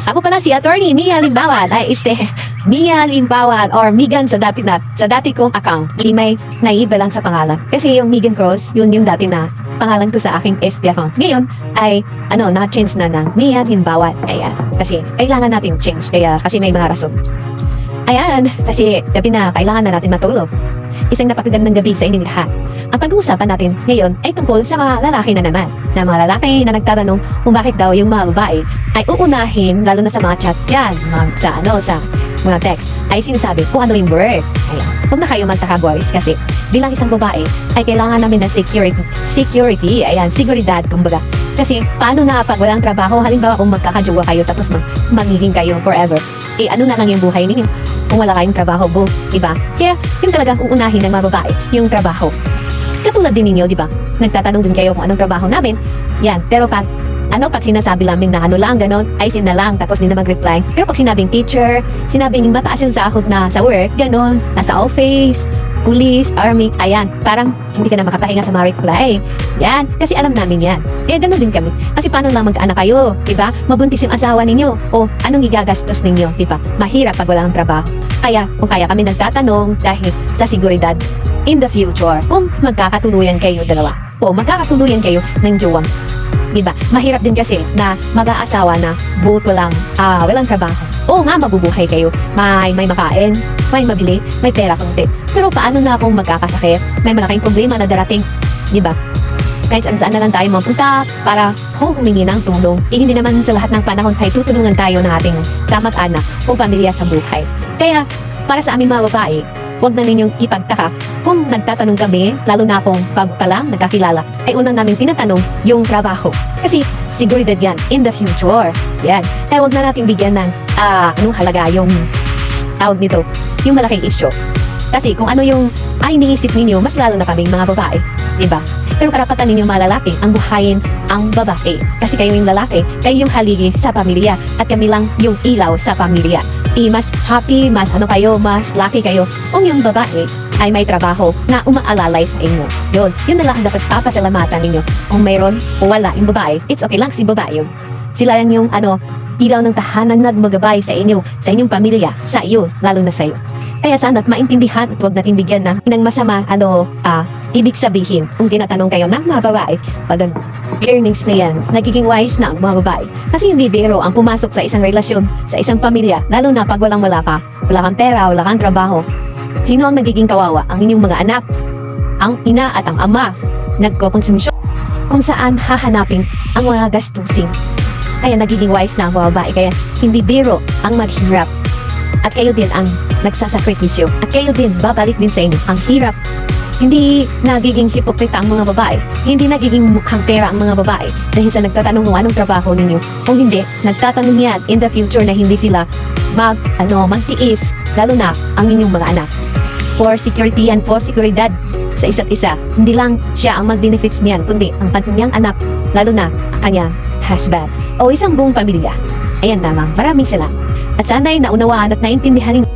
Ako pala si Attorney Mia Limbawan. Mia Limbawan or Megan sa dati kong account. May naiba lang sa pangalan. Kasi yung Megan Cross, yun yung dati na pangalan ko sa aking FB account. Ngayon ay na-change na ng Mia Limbawan. Ayan. Kasi kailangan natin change. Kasi may mga rason. Ayan. Kasi gabi na, kailangan na natin matulog. Isang napakagandang gabi sa inyong lahat. Ang pag-uusapan natin ngayon ay tungkol sa mga lalaki na naman. Na mga lalaki na nagtatanong kung bakit daw yung mga babae ay uunahin, lalo na sa mga chat yan, sa mga text, ay sinasabi kung ano yung word. Ayan. Huwag na kayo magtaka boys kasi bilang isang babae ay kailangan namin ng security, ayan, seguridad kumbaga. Kasi paano na pag walang trabaho, halimbawa kung magkakajowa kayo tapos magiging kayo forever, ano na lang yung buhay ninyo kung wala kayong trabaho, diba? Kaya yung talagang uunahin ng mga babae, yung trabaho. Katulad din ninyo, diba? Nagtatanong din kayo kung anong trabaho namin. Yan, pero pag sinasabi namin na lang, ganon, ay sin na lang, tapos din na mag-reply. Pero pag sinabing teacher, sinabing mataas yung sahod na sa work, ganon, nasa office, police, army, ayan, parang hindi ka na makapahinga sa mga reply. Yan, kasi alam namin yan. Kaya ganon din kami. Kasi paano lang magkaanak kayo, diba? Mabuntis yung asawa ninyo, o anong igagastos ninyo, diba? Mahirap pag walang trabaho. Kaya, kung kaya kami nagtatanong dahil sa seguridad in the future, kung magkakatuluyan kayo dalawa, o magkakatuluyan kayo ng jowang. Diba? Mahirap din kasi na mag-aasawa na walang trabaho. Oo nga, mabubuhay kayo. May makain, may mabili, may pera konti. Pero paano na kung magkakasakit? May malaking problema na darating. Diba? Kahit saan na lang tayo mapunta para humingi ng tulong. Hindi naman sa lahat ng panahon ay tutulungan tayo ng ating kamag-anak o pamilya sa buhay. Kaya, para sa aming mga babae, huwag na ninyong ipagtaka kung nagtatanong kami, lalo na kung palang nagkakilala, ay unang namin tinatanong yung trabaho. Kasi seguridad yan in the future. Yan. Kaya huwag na natin bigyan ng anong halaga yung tawag nito, yung malaking issue. Kasi kung ano yung iniisip ninyo, mas lalo na kaming mga babae. Diba? Pero karapatan ninyo mga lalaki ang buhayin ang babae. Kasi kayo yung lalaki, kayo yung haligi sa pamilya at kami lang yung ilaw sa pamilya. Mas happy, mas lucky kayo kung yung babae ay may trabaho na umaalalay sa inyo. Yun na lang ang dapat papasalamatan ninyo. Kung mayroon o wala yung babae, it's okay lang si babae yun. Sila lang yung ilaw ng tahanan na gumagabay sa inyo, sa inyong pamilya, sa iyo, lalo na sa iyo. Kaya sana't maintindihan at huwag natin bigyan ng masama, ibig sabihin, kung tinatanong kayo ng mga babae, pag earnings na yan, nagiging wise na ang mga babae. Kasi hindi biro ang pumasok sa isang relasyon, sa isang pamilya, lalo na pag wala ka, wala kang pera, wala kang trabaho. Sino ang nagiging kawawa? Ang inyong mga anak, ang ina at ang ama, nagkokonsumisyon, kung saan hahanapin ang mga gastusin. Kaya nagiging wise na ang mga babae, kaya hindi biro ang maghirap. At kayo din ang nagsasakripisyo. At kayo din, babalik din sa inyo ang hirap. Hindi nagiging hipokrita ang mga babae. Hindi nagiging mukhang pera ang mga babae dahil sa nagtatanong kung anong trabaho ninyo. Kung hindi, nagtatanong yan in the future na hindi sila magtiis, lalo na ang inyong mga anak. For security and for seguridad sa isa't isa. Hindi lang siya ang mag-benefits niyan, kundi ang kanyang anak, lalo na ang kanyang husband o isang buong pamilya. Ayan lamang. Maraming salamat. At sana'y naunawaan at naintindihan ninyo